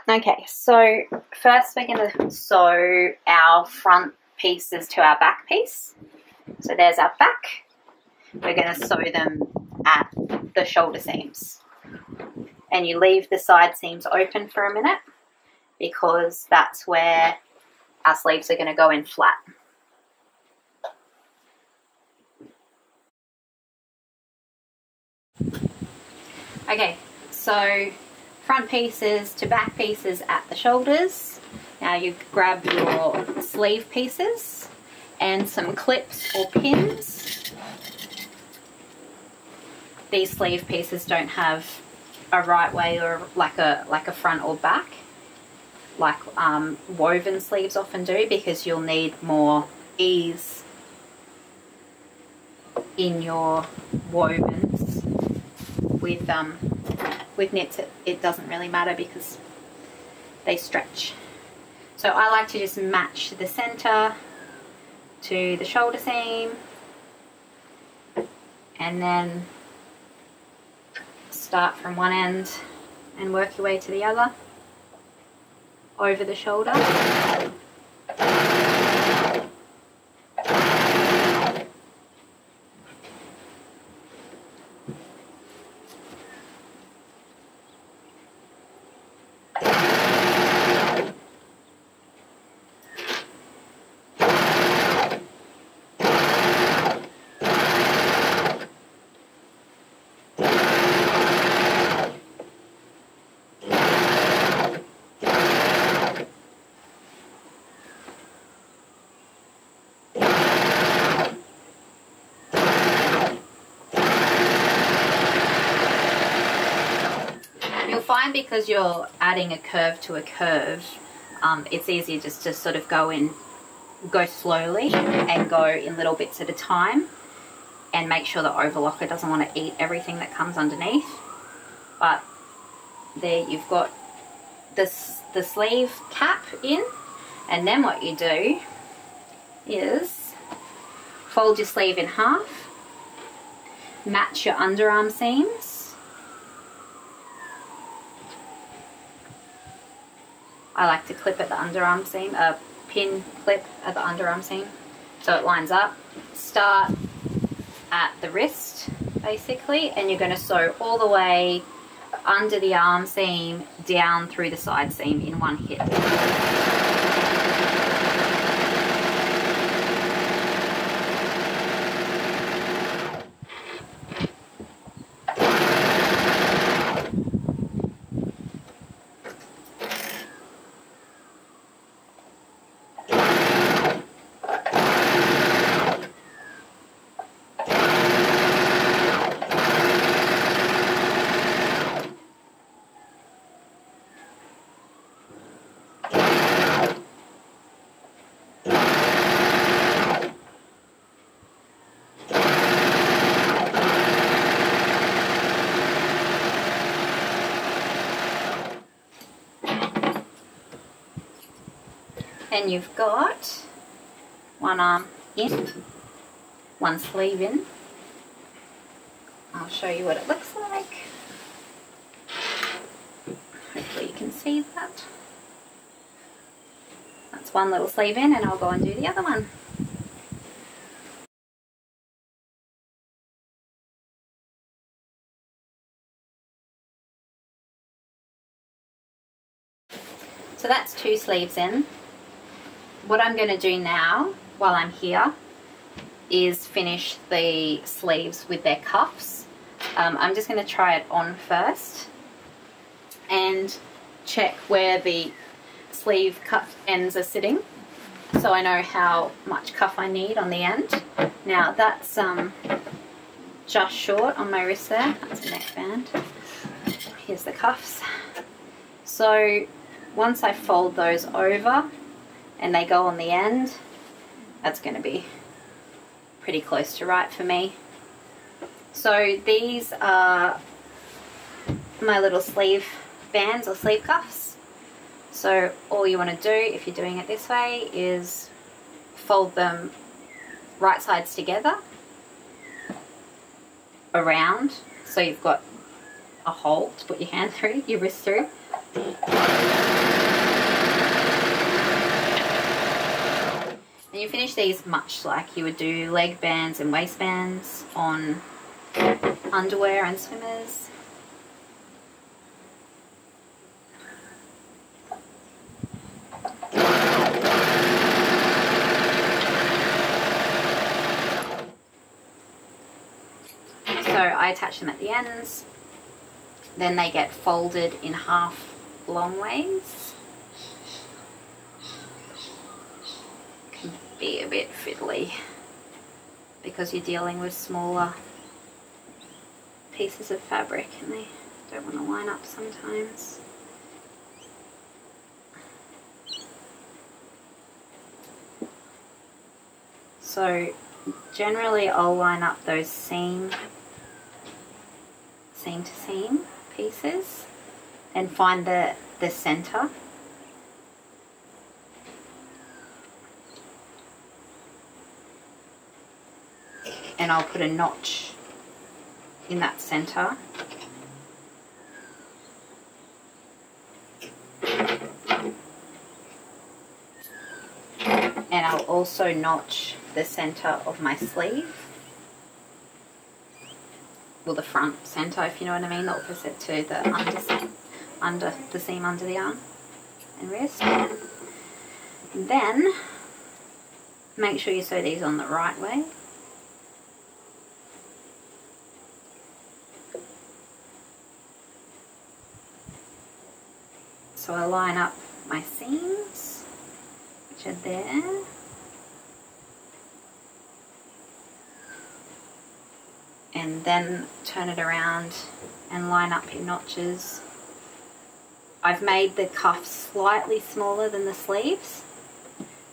Okay, so first we're going to sew our front pieces to our back piece. So there's our back. We're going to sew them at the shoulder seams. And you leave the side seams open for a minute because that's where our sleeves are going to go in flat. Okay, so front pieces to back pieces at the shoulders. Now you grab your sleeve pieces and some clips or pins. These sleeve pieces don't have a right way or like a front or back, like woven sleeves often do, because you'll need more ease in your wovens. With knits it doesn't really matter because they stretch. So I like to just match the center to the shoulder seam and then start from one end and work your way to the other over the shoulder. Find because you're adding a curve to a curve, it's easier just to sort of go slowly and go in little bits at a time and make sure the overlocker doesn't want to eat everything that comes underneath. But there you've got the sleeve cap in, and then what you do is fold your sleeve in half, match your underarm seams. I like to clip at the underarm seam, a pin clip at the underarm seam so it lines up. Start at the wrist basically, and you're going to sew all the way under the arm seam down through the side seam in one hit. And you've got one arm in, one sleeve in. I'll show you what it looks like. Hopefully you can see that. That's one little sleeve in, and I'll go and do the other one. So that's two sleeves in. What I'm going to do now, while I'm here, is finish the sleeves with their cuffs. I'm just going to try it on first and check where the sleeve cuff ends are sitting, so I know how much cuff I need on the end. Now that's just short on my wrist there. That's a neckband. Here's the cuffs. So once I fold those over and they go on the end, that's going to be pretty close to right for me. So these are my little sleeve bands or sleeve cuffs. So all you want to do if you're doing it this way is fold them right sides together around, so you've got a hole to put your hand through, your wrist through. And you finish these much like you would do leg bands and waistbands on underwear and swimmers. So I attach them at the ends, then they get folded in half long ways. Can be a bit fiddly because you're dealing with smaller pieces of fabric and they don't want to line up sometimes. So generally I'll line up those seam to seam pieces and find the center. And I'll put a notch in that center. And I'll also notch the center of my sleeve. Well, the front center, if you know what I mean, the opposite to the under the seam under the arm and wrist. And then make sure you sew these on the right way. So I line up my seams, which are there. And then turn it around and line up your notches. I've made the cuffs slightly smaller than the sleeves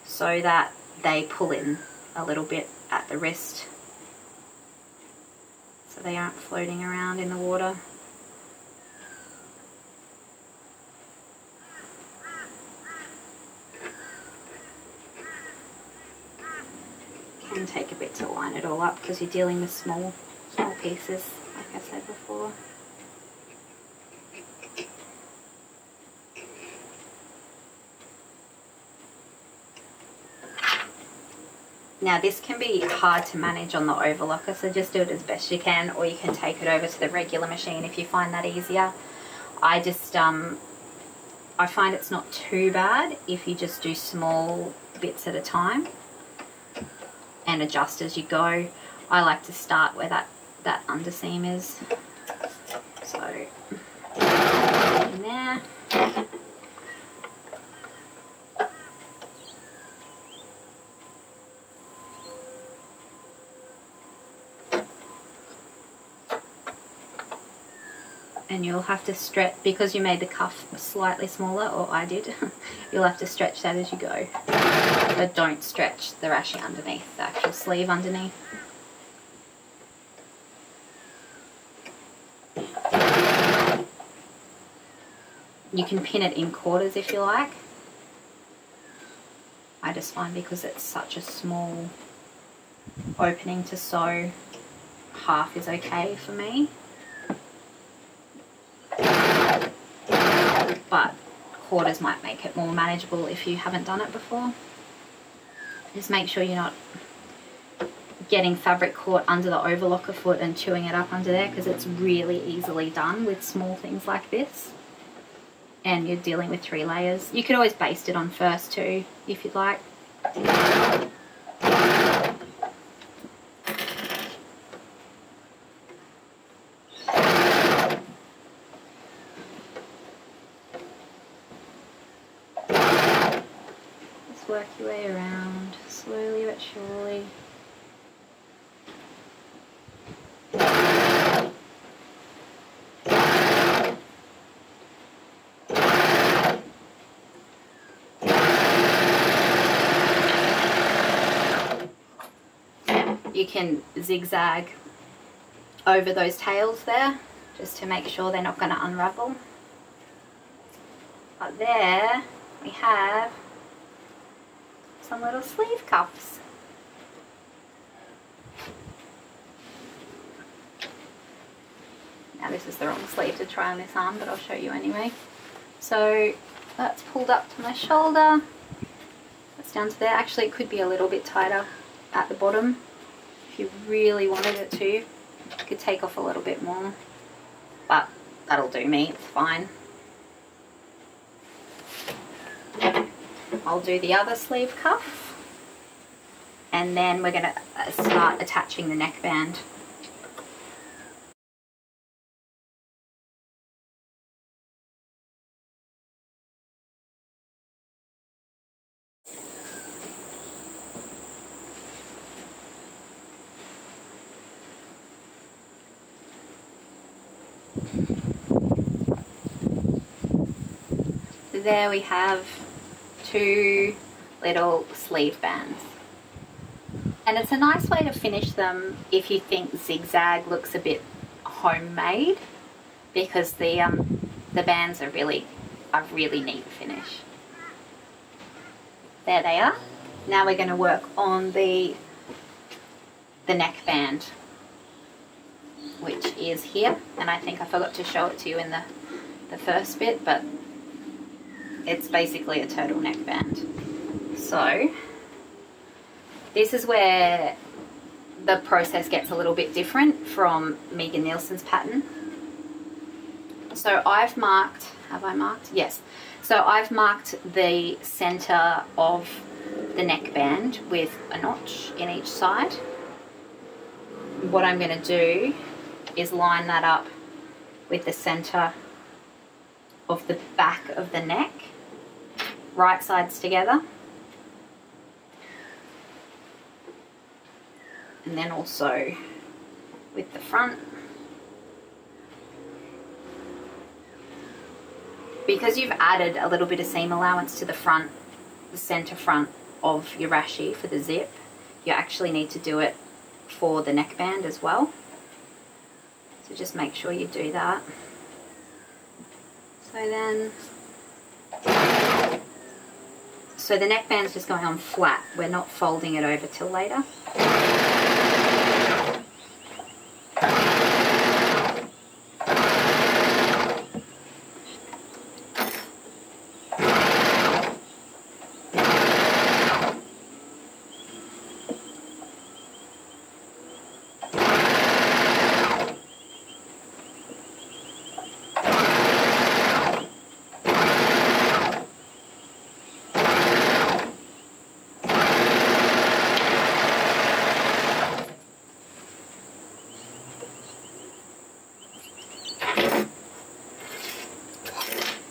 so that they pull in a little bit at the wrist so they aren't floating around in the water. Can take a bit to line it all up because you're dealing with small pieces, like I said before. Now this can be hard to manage on the overlocker, so just do it as best you can, or you can take it over to the regular machine if you find that easier. I just I find it's not too bad if you just do small bits at a time and adjust as you go. I like to start where that underseam is. So in there. And you'll have to stretch, because you made the cuff slightly smaller, or I did, you'll have to stretch that as you go. But don't stretch the rashie underneath, the actual sleeve underneath. You can pin it in quarters if you like. I just find because it's such a small opening to sew, half is okay for me. But quarters might make it more manageable if you haven't done it before. Just make sure you're not getting fabric caught under the overlocker foot and chewing it up under there, because it's really easily done with small things like this. And you're dealing with 3 layers. You could always baste it on first too, if you'd like. Just work your way around, slowly but surely. You can zigzag over those tails there just to make sure they're not going to unravel. But there we have some little sleeve cuffs. Now this is the wrong sleeve to try on this arm, but I'll show you anyway. So that's pulled up to my shoulder. Let's down to there. Actually, it could be a little bit tighter at the bottom if you really wanted it to. You could take off a little bit more, but that'll do me, it's fine. I'll do the other sleeve cuff, and then we're going to start attaching the neckband. So there we have 2 little sleeve bands, and it's a nice way to finish them if you think zigzag looks a bit homemade, because the bands are really neat finish. There they are. Now we're going to work on the neckband, which is here, and I think I forgot to show it to you in the first bit, but it's basically a turtleneck band. So this is where the process gets a little bit different from Megan Nielsen's pattern. So I've marked, have I marked? Yes. So I've marked the center of the neckband with a notch in each side. What I'm going to do is line that up with the center of the back of the neck, right sides together, and then also with the front. Because you've added a little bit of seam allowance to the front, the center front of your Rashie for the zip, you actually need to do it for the neckband as well. So just make sure you do that. So the neckband's just going on flat. We're not folding it over till later.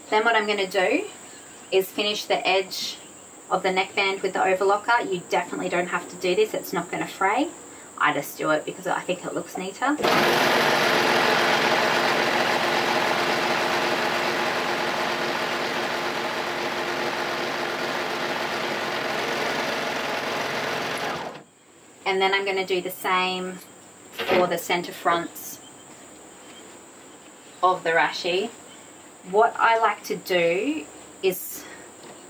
Then what I'm going to do is finish the edge of the neckband with the overlocker. You definitely don't have to do this, it's not going to fray. I just do it because I think it looks neater. And then I'm going to do the same for the center fronts of the Rashie. What I like to do is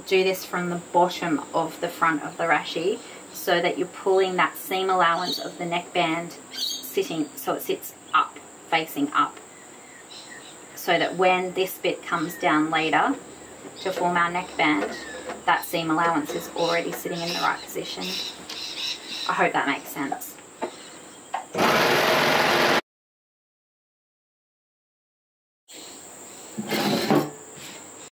do this from the bottom of the front of the Rashie, so that you're pulling that seam allowance of the neckband sitting, so it sits up, facing up, so that when this bit comes down later to form our neckband, that seam allowance is already sitting in the right position. I hope that makes sense.